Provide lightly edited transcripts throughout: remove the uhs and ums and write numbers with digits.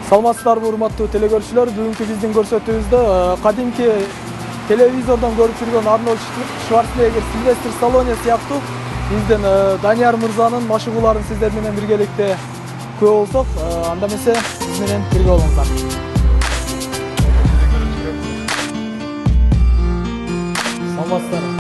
Саламатсыздарбы урматтуу телекөрүүчүлөр, бүгүнкү биздин көрсөтүүбүздө кадимки телевизордон көрүп жүргөн Арнольд Шварценеггер, Сильвестр Сталлоне сыяктуу биздин Данияр мырзанын машыгууларын сиздер менен биргеликте көрө болсок, анда эмесе биз менен бирге болуңуздар. Саламатсыздар.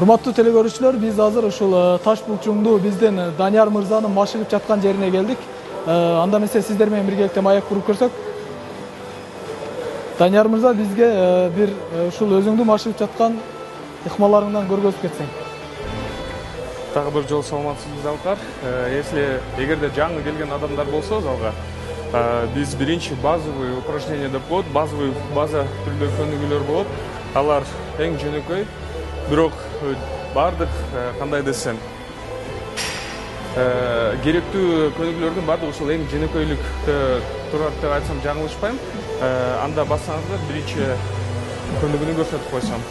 Урматтуу телекөрүүчүлөр, биз азыр ушул таш булчуңдуу биздин Данияр мырзанын машыгып жаткан жерине келдик. Анда эмесе сиздер менен биргеликте маек куруп көрсөк. Данияр мырза, бизге бир ушул өзүңдү машыгып жаткан ыкмаларыңдан көргөзүп кетсең. Тагы бир жолу саламатсызбы залкар. Эгерде жаңы келген адамдар болсо залга, биз биринчи базовый упражнение деп коет, база түрдө көнүгүүлөр болот. Алар эң жөнөкөй, бирок бардык кандай десем, керектүү көнүгүүлөрдүн бардыгы ушул эң жөнөкөйлүктө турат деп айтсам жаңылышпайм. Анда бассаңыздар, биринчи көнүгүүнү көрсөтүп койсом.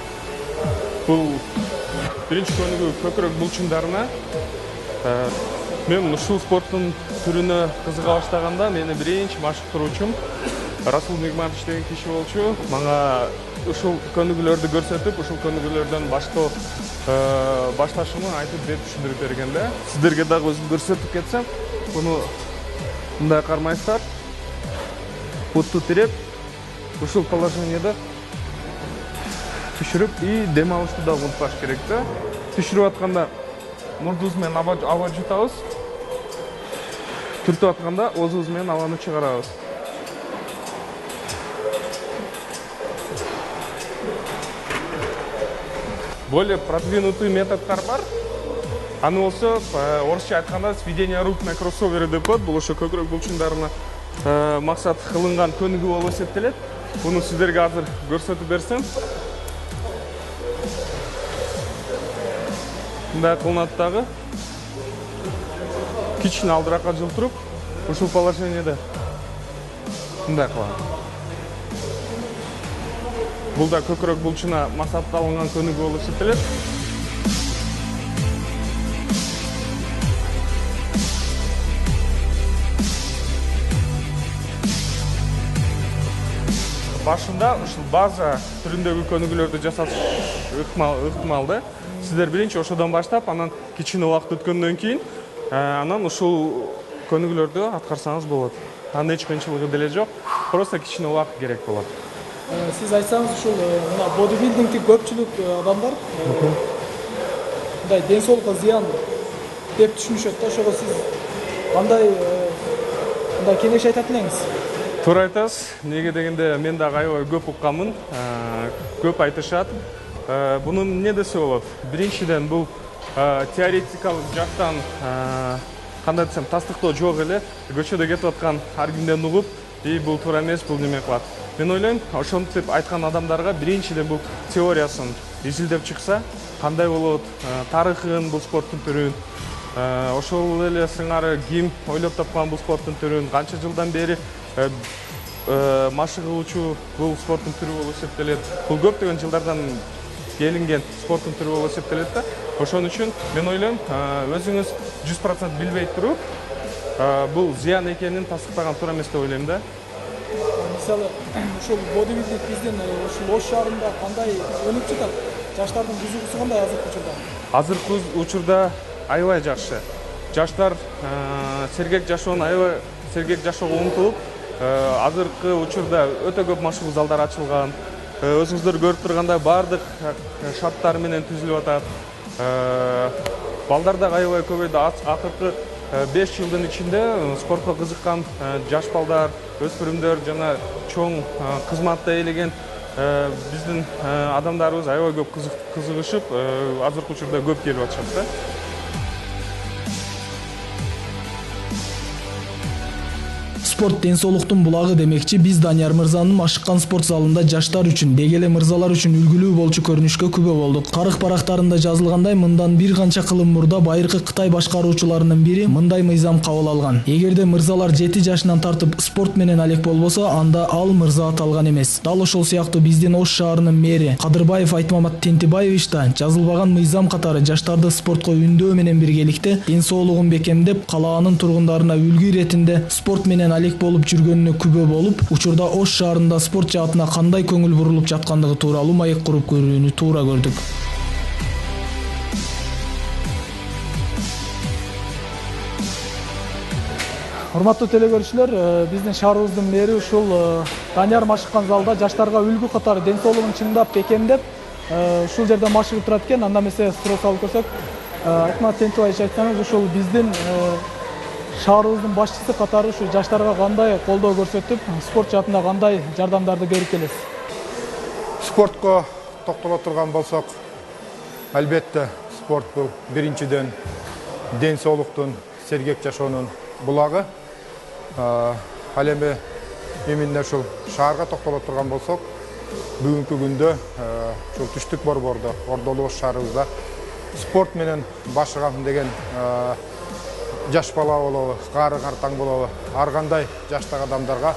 Бул биринчи көнүгүү көкүрөк булчуңдарына. Мен ушул спорттун түрүнө кызыга баштаганда мени биринчи машыктыруучум Расул Мигматович деген киши болчу. Мага ушул көнүгүүлөрдү көрсөтүп, ушул көнүгүүлөрдөн башташымы айтып берип түшүндүрүп бергенде, сиздерге дагы өзүм көрсөтүп кетсем, буну мындай кармайсыздар. Бутту тиреп, ушул положениеде түшүрүп и дем алышты да унутпаш керек да. Түшүрүп атканда мурдубуз менен аба жутабыз. Түртүп атканда оозубуз менен абаны чыгарабыз. Более продвинутый методдор бар. Аны болсо, орусча айтканда сведение рук на кроссоверы деп коет. Бул ошо көкүрөк булчуңдарына максат кылынган көнүгүү болуп эсептелет. Буну сиздерге азыр көрсөтүп берсем. Мындай кылынат дагы. Кичине алдыракка жылтырып, ушул положениеде мындай кылам. Бул да көкүрөк булчуна максатталган көнүгүү болуп эсептелет. Башында ушул база түрүндөгү көнүгүүлөрдү жасаш ыктымал да. Сиздер биринчи ошодон баштап, анан кичине убакыт өткөндөн кийин, анан ушул көнүгүүлөрдү аткарсаңыз болот. Анын эч кыйынчылыгы деле жок. Просто кичине убакыт керек болот. Siz айтсаңыз, ушул мына бодибилдингти көпчүлүк адамдар мындай ден соолукка зыян деп түшүнүшөт да. Ошого сиз кандай мындай кеңеш айтат элеңиз? Туура айтасыз. Неге дегенде мен дагы аябай көп укканмын, көп айтышат. Буну эмне десе болот? Биринчиден бул теоретикалык жактан кандай десем, тастыктоо жок эле. Көчөдө кетип аткан ар кимден угуп, бул туура эмес, бул неме кылат. Мен ойлойм, ошентип айткан адамдарга биринчиден бул теориясын изилдеп чыкса, кандай болот, тарыхын, бул спорттун түрүн, ошол эле сыңары ким ойлоп тапкан бул спорттун түрүн, канча жылдан бери машыгуучу бул спорттун түрү болуп эсептелет. Бул көптөгөн жылдардан келинген спорттун түрү болуп эсептелет да. Ошон үчүн мен ойлойм, өзүңүз 100% билбей туруп, бул зыян экенин тастыктаган туура эмес деп ойлойм да. Мисалы, ушул бодибилдинг биздин ушул Ош шаарында кандай өнүп жатат? Жаштардын кызыгуусу кандай азыркы учурда? Азыркы учурда аябай жакшы. Жаштар сергек жашоонун аябай сергек жашоого умтулуп, азыркы учурда өтө көп машыгуу залдары ачылган. Өзүңүздөр көрүп тургандай бардык шарттар менен түзүлүп атат. Балдар дагы аябай көбөйдү. Акыркы 5 жылдын ичинде спортко кызыккан жаш балдар, өспүрүмдөр жана чоң кызматта ээлеген биздин адамдарыбыз аябай көп кызыгышып, азыркы учурда көп келип атышат да. Спорт денсаулыктын булагы демекчи, биз Данияр мырзанын ашыккан спорт залында жаштар үчүн, деги эле мырзалар үчүн үлгүлүү болчу көрүнүшкө күбө болдук. Карык барактарында жазылгандай, мындан бир канча кылым мурда байыркы Кытай башкаруучуларынын бири мындай мыйзам кабыл алган. Эгерде мырзалар 7 жашынан тартып спорт менен алек болбосо, анда ал мырза аталган эмес. Дал ошол сыяктуу биздин Ош шаарынын мэри Кадырбаев Айтмамат Тентибаевич да жазылбаган мыйзам катары жаштарды спортко үндөө менен биргеликте ден бекемдеп, калаанын тургундарына үлгү иретинде спорт менен алек болуп жүргөнүнө күбө болуп, учурда Ош шаарында спорт жаатына кандай көңүл бурулуп жаткандыгы тууралуу маек куруп көрүүнү туура көрдүк. Урматтуу телекөрүүчүлөр, биздин шаарыбыздын мэри ушул Данияр машыккан залда жаштарга үлгү катары ден соолугун чыңдап, бекемдеп, ушул жерде машыгып турат экен. Анда эмесе суроо салып көрсөк, Айтмамат Тентибаевич айтсаңыз, ушул биздин шаарыбыздын башчысы катары ушу жаштарга кандай колдоо көрсөтүп, спорт жаатында кандай жардамдарды берип келесиз? Спортко токтоло турган болсок, албетте спорт бул биринчиден ден соолуктун, сергек жашоонун булагы. Ал эми именно ушул шаарга токтоло турган болсок, бүгүнкү күндө ушул түштүк борбордо, Ордолу Ош шаарыбызда спорт менен башыгам деген жаш бала болобу, кары картаң болобу, ар кандай жаштагы адамдарга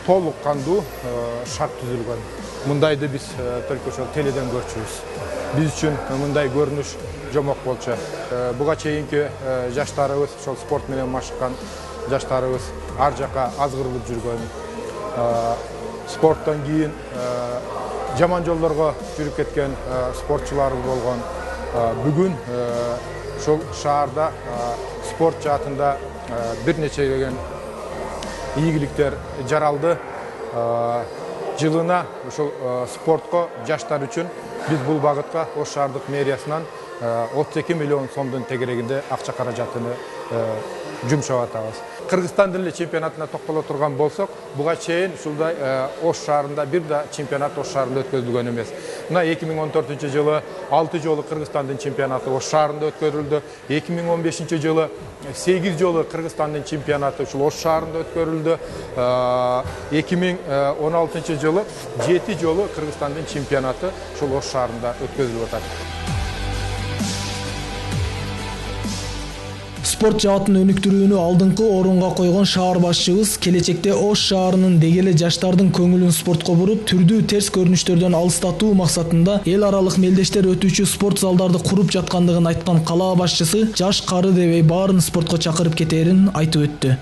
толук кандуу шарт түзүлгөн. Мындайды биз только ошол теледен көрчүбүз. Биз үчүн мындай көрүнүш жомок болчу. Буга чейинки жаштарыбыз, ошол спорт менен машыккан жаштарыбыз ар жака азгырылып жүргөн. Спорттон кийин жаман жолдорго жүрүп кеткен спортчуларыбыз болгон. Бүгүн ушул шаарда спорт жаатында бир нечелеген ийгиликтер жаралды. Жылына ушул спортко жаштар үчүн биз бул багытка Ош шаардык мэриясынан 32 миллион сомдун тегерегинде акча каражатыны жумшап атабыз. Кыргызстан эле чемпионатына токтоло турган болсок, буга чейин ушулдай Ош шаарында бир да чемпионат Ош шаарында өткөрүлгөн эмес. Мына 2014-жылы 6 жолу Кыргызстандын чемпионаты Ош шаарында өткөрүлдү. 2015-жылы 8 жолу Кыргызстандын чемпионаты ушул Ош шаарында өткөрүлдү. 2016-жылы 7 жолу Кыргызстандын чемпионаты ушул Ош шаарында өткөрүлүп атат. Спорт жаатын өнүктүрүүнү алдыңкы орунга койгон шаар башчыбыз келечекте Ош шаарынын деги эле жаштардын көңүлүн спортко буруп, түрдүү терс көрүнүштөрдөн алыстатуу максатында эл аралык мелдештер өтүүчү спорт залдарды куруп жаткандыгын айткан калаа башчысы жаш кары дебей баарын спортко чакырып кетээрин айтып өттү.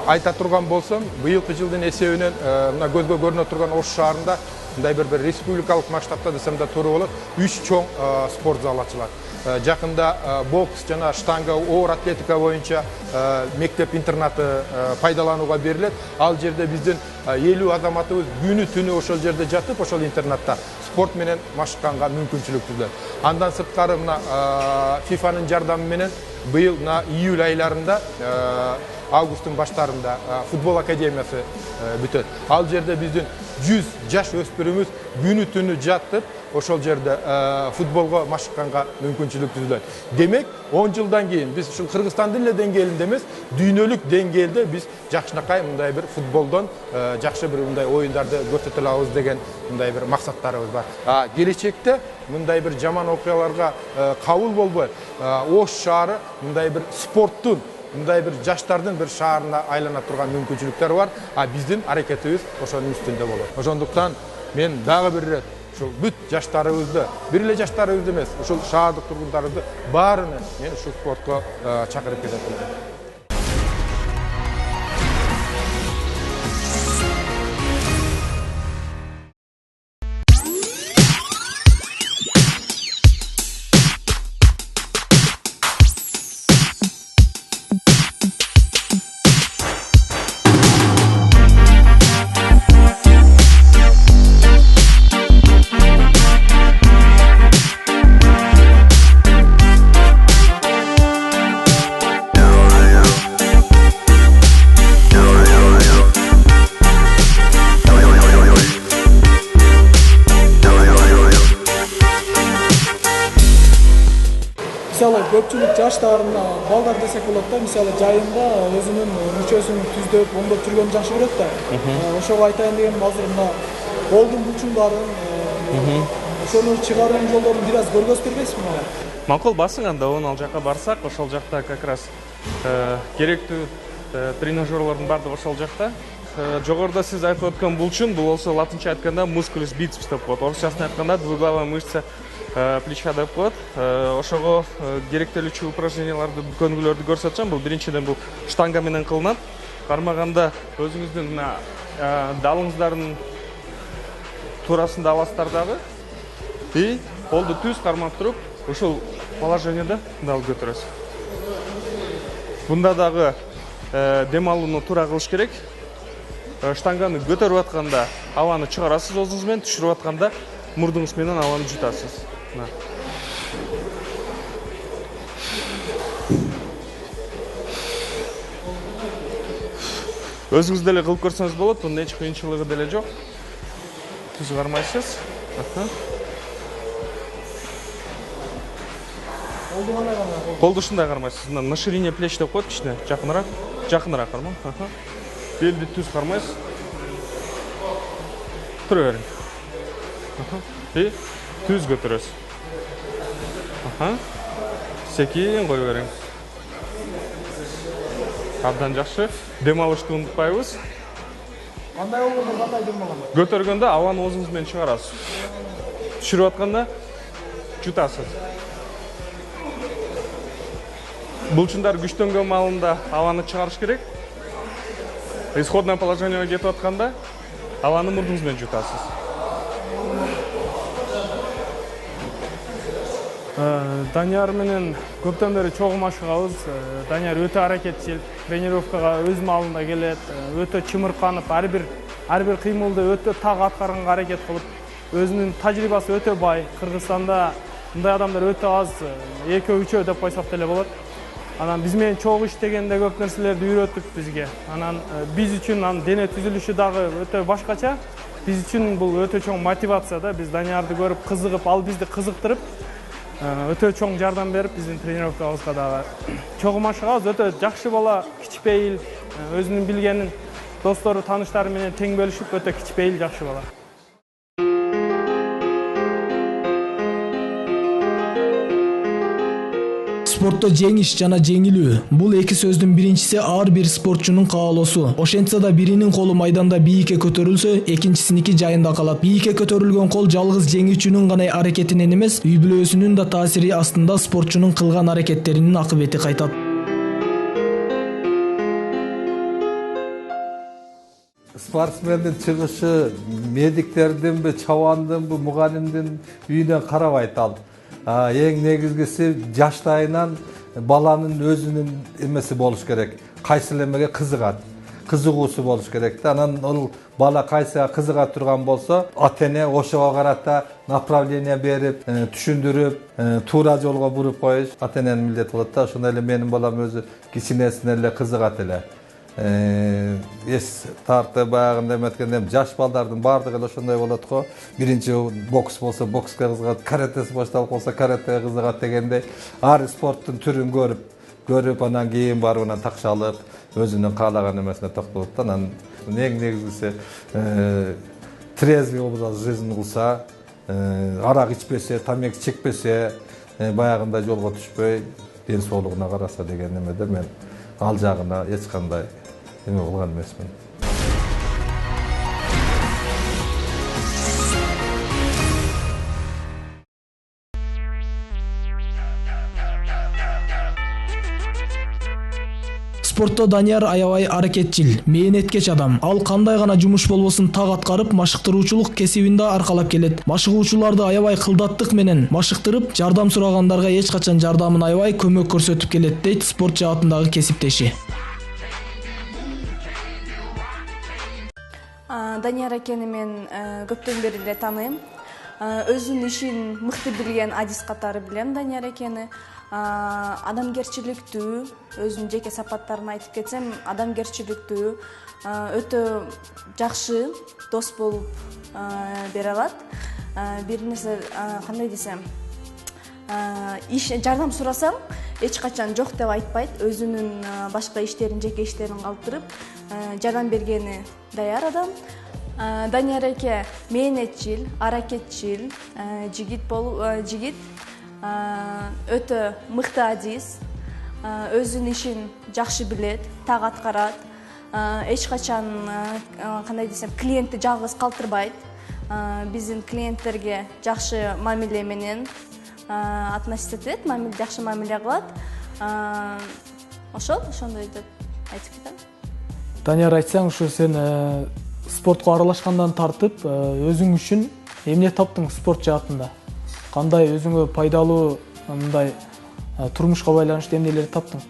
Айта турган болсом, быйылкы жылдын эсебинен мына көзгө көрүнө турган Ош шаарында мындай бир республикалык масштабта десем да туура болот, 3 чоң спорт залы ачылат. Жакында бокс жана штанга оор атлетика боюнча мектеп интернаты пайдаланууга берилет. Ал жерде биздин 50 азаматыбыз күнү түнү ошол жерде жатып, ошол интернатта спорт менен машыкканга мүмкүнчүлүк түзүлөт. Андан сырткары мына ФИФАнын жардамы менен быйыл мына июль айларында августтун баштарында футбол академиясы бүтөт. Ал жерде биздин 100 жаш өспүрүмүз күнү түнү жатып, ошол жерде футболго машыкканга мүмкүнчүлүк түзүлөт. Демек, 10 жылдан кийин биз ушул Кыргызстандын эле деңгээлинде эмес, дүйнөлүк деңгээлде биз жакшынакай мындай бир футболдон жакшы бир мындай оюндарды көрсөтө алабыз деген мындай бир максаттарыбыз бар. Келечекте мындай бир жаман окуяларга кабыл болбой, Ош шаары мындай бир спорттун, мындай бир жаштардын бир шаарына айлана турган мүмкүнчүлүктөр бар. Биздин аракетибиз ошонун үстүндө болот. Ошондуктан мен дагы бир ирет ушул бүт жаштарыбызды, бир эле жаштарыбызды эмес, ушул шаардык тургундарыбызды баарыны мен ушул спортко чакырып кетем. жаштарына балдар десек болот да, мисалы жайында өзүнүн мүчөсүн түздөп, оңдоп жүргөнү жакшы көрөт да. Ошого айтайын дегеним азыр мына колдун булчуңдарын, ошону чыгаруунун жолдорун бир аз көргөзүп бербейсизби мага? Макул басың, анда ал жака барсак, ошол жакта как раз керектүү тренажерлордун баардыгы ошол жакта. Жогоруда сиз айтып өткөн булчун, бул болсо латынча айтканда мускулус бицепс деп коет. Орусчасын айтканда двуглавая мышца плеча деп коет. Ошого керектелүүчү упражненияларды, көнгүлөрдү көрсөтсөм, бул биринчиден бул штанга менен кылынат. Кармаганда өзүңүздүн мына далыңыздардын туурасында аласыздар дагы. И колду түз кармап туруп, ушул положенияда дал көтөрөсүз. Бунда дагы дем алууну туура кылыш керек. Штанганы көтөрүп атканда абаны чыгарасыз оозуңуз менен, түшүрүп атканда мурдуңуз менен абаны жутасыз. Өзүңүз деле кылып көрсөңүз болот, бунун эч кыйынчылыгы деле жок. Түз кармайсыз. Колду ушундай кармайсыз. На ширине плеч деп коет, кичине жакыныраак кармang. Белди түз кармайсыз. Тура бериң. И түз көтөрөсүз. Секин кой бериң. Абдан жакшы. Дем алышты унутпайбыз. Кандай болгондо кандай дем алам? Көтөргөндө абаны оозуңуз менен чыгарасыз. Түшүрүп атканда жутасыз. Булчундар күчтөнгөн маалында абаны чыгарыш керек. Исходное положение кетип атканда абаны мурдуңуз менен жутасыз. Данияр менен көптөн бери чогуу машыгабыз. Данияр өтө аракетчил, тренировкага өз маалында келет, өтө чымырканып, ар бир кыймылды өтө так аткарганга аракет кылып, өзүнүн тажрыйбасы өтө бай. Кыргызстанда мындай адамдар өтө аз, 2-3 деп койсок деле болот. Анан биз менен чогуу иштегенде көп нерселерди үйрөтүп бизге. Анан биз үчүн дене түзүлүшү дагы өтө башкача. Биз үчүн бул өтө чоң мотивация да. Биз Даниярды көрүп кызыгып, ал бизди кызыктырып, өтө чоң жардам берип биздин тренировкабызга дагы чогуу машыгабыз. Өтө жакшы бала, кичпейил, өзүнүн билгенин достору, тааныштары менен тең бөлүшүп, өтө кичпейил, жакшы бала. Спортто жеңиш жана жеңилүү. Бул эки сөздүн биринчиси ар бир спортчунун каалоосу. Ошентсе да биринин колу майданда бийикке көтөрүлсө, экинчисиники жайында калат. Бийикке көтөрүлгөн кол жалгыз жеңүүчүнүн гана аракетинен эмес, үй бүлөсүнүн да таасири астында спортчунун кылган аракеттеринин акыбети кайтат. Спортсмендин чыгышы медиктердинби, чабандынбы, мугалимдин үйүнөн карабайт ал. Эң негизгиси жаштайынан баланын өзүнүн эмеси болуш керек. Кайсы эмеге кызыгат, кызыгуусу болуш керек да. Анан ал бала кайсыга кызыга турган болсо, ата-эне ошого карата направление берип, түшүндүрүп, туура жолго буруп коюш ата-эненин милдети болот да. Ошондой эле менин балам өзү кичинесинен эле кызыгат эле. Эс тарты баягында эметкенде жаш балдардын баардыгы эле ошондой болот го. Биринчи бокс болсо бокска кызыгат, каратеси башталып калса каратеге кызыгат дегендей. Ар спорттун түрүн көрүп анан кийин барып анан такшалып, өзүнүн каалаган эмесине токтолот да. Анан эң негизгиси трезвый образ жизни кылса, арак ичпесе, тамеки чекпесе, баягындай жолго түшпөй, ден соолугуна караса деген эмеде мен ал жагына эч кандай эме кылган эмесмин. Спортто Данияр аябай аракетчил, мээнеткеч адам. Ал кандай гана жумуш болбосун так аткарып, машыктыруучулук кесибин да аркалап келет. Машыгуучуларды аябай кылдаттык менен машыктырып, жардам сурагандарга эч качан жардамын аябай көмөк көрсөтүп келет, дейт спорт жаатындагы кесиптеши. Данияр экени мен көптөн бери эле тааныйм. Өзүнүн ишин мыкты билген адис катары билем Данияр экени. Адамгерчиликтүү, өзүнүн жеке сапаттарын айтып кетсем, адамгерчиликтүү, өтө жакшы дос болуп бере алат. Бир нерсе кандай десем, иш жардам сурасам эч качан жок деп айтпайт. Өзүнүн башка иштерин, жеке иштерин калтырып жардам бергени даяр адам. Данияр эке мээнетчил, аракетчил жигит өтө мыкты адис, өзүнүн ишин жакшы билет, так аткарат. Эч качан кандай десем, клиентти жалгыз калтырбайт. Биздин клиенттерге жакшы мамиле менен относиться этет, жакшы мамиле кылат. Ошондой деп айтып кетем. Данияр, айтсаң, ушу сен спортко аралашкандан тартып, өзүң үчүн эмне таптың спорт жаатында? Кандай өзүңө пайдалуу мындай турмушка байланыштуу эмнелерди таптың?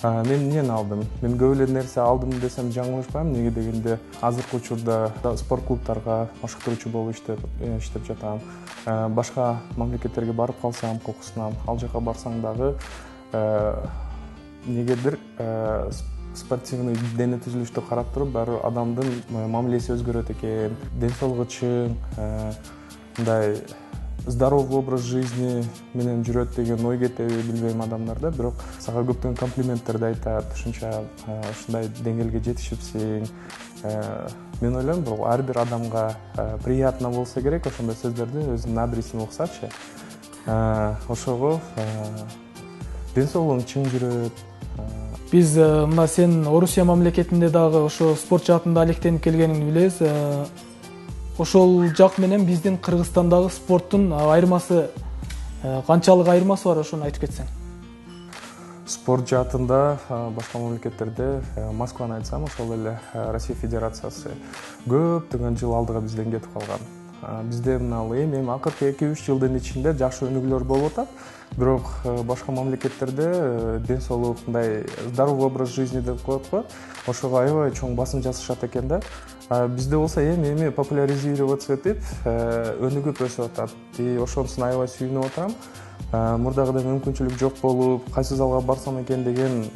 Мен эмнени алдым? Мен көп эле нерсе алдым десем жаңылышпайм. Неге дегенде азыркы учурда спорт клубтарга машыктыруучу болуп иштеп жатам. Башка мамлекеттерге барып калсам, кокусунан ал жака барсаң дагы негедир спортивный дене түзүлүштү карап туруп, баары адамдын мамилеси өзгөрөт экен, ден соолугу чың, мындай здоровый образ жизни менен жүрөт деген ой кетеби билбейм адамдарда, бирок сага көптөгөн комплименттерди айтат, ушунча ушундай деңгээлге жетишипсиң. Мен ойлойм, бул ар бир адамга приятно болсо керек ошондой сөздөрдү өзүнүн адресин уксачы. Ошого ден соолугуң чың жүрөт. Биз мына сен Орусия мамлекетинде дагы ошо спорт жаатында алектенип келгениңди билебиз. Ошол жак менен биздин Кыргызстандагы спорттун айырмасы канчалык айырмасы бар, ошону айтып кетсең. Спорт жаатында башка мамлекеттерде, Москваны айтсам, ошол эле Россия Федерациясы көптөгөн жыл алдыга бизден кетип калган. Бизде мына эми акыркы 2-3 жылдын ичинде жакшы өнүгүүлөр болуп атат. Бирок башка мамлекеттерде ден соолук, мындай здоровый образ жизни деп коет го. Ошого аябай чоң басым жасашат экен да. Бизде болсо эми популяризироваться этип, өнүгүп өсүп атат. Ошонусун аябай сүйүнүп атам. Мурдагыдай мүмкүнчүлүк жок болуп, кайсы залга барсам экен деген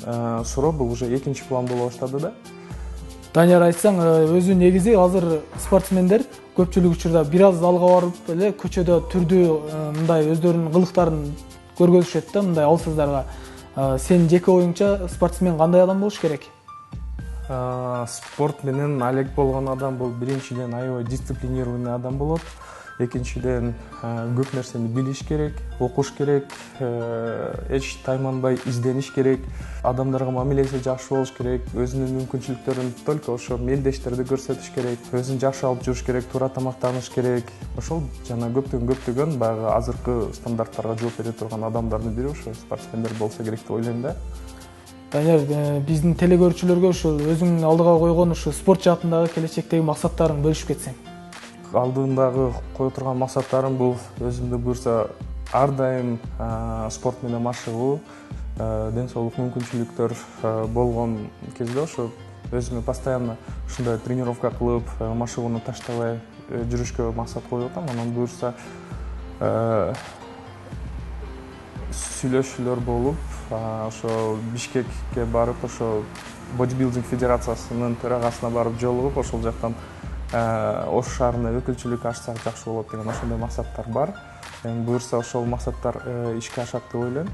суроо бул уже экинчи план боло баштады да. Данияр, айтсаң, өзү негизи азыр спортсмендер көпчүлүк учурда бир аз залга барып эле көчөдө түрдүү мындай өздөрүнүн кылыктарын көргөзүшөт да, мындай алсыздарга. Сен жеке оюңча спортсмен кандай адам болуш керек? Спорт менен алек болгон адам бул биринчиден аябай дисциплинированный адам болот. Экинчиден көп нерсени билиш керек, окуш керек, эч тайманбай издениш керек, адамдарга мамилеси жакшы болуш керек, өзүнүн мүмкүнчүлүктөрүн только ошо мелдештерди көрсөтүш керек, өзүн жакшы алып жүрүш керек, туура тамактаныш керек. Ошол жана көптөгөн баягы азыркы стандарттарга жооп бере турган адамдардын бири ошо спортсмендер болсо керек деп ойлойм да. Данияр, биздин телегөрүүчүлөргө ушул өзүңдүн алдыга койгон ушу спорт жаатындагы келечектеги максаттарың бөлүшүп кетсең. Алдымдагы кое турган максаттарым бул өзүмдү буюрса ар дайым спорт менен машыгуу, ден соолук мүмкүнчүлүктөр болгон кезде ошо өзүмө постоянно ушундай тренировка кылып, машыгууну таштабай жүрүшкө максат коюп атам. Анан буюрса сүйлөшүүлөр болуп, ошо Бишкекке барып, ошо бодибилдинг федерациясынын төрагасына барып жолугуп, ошол жактан Ош шаарына өкүлчүлүк ачсак жакшы болот деген ошондой максаттар бар. Буюрса ошол максаттар ишке ашат деп ойлойм.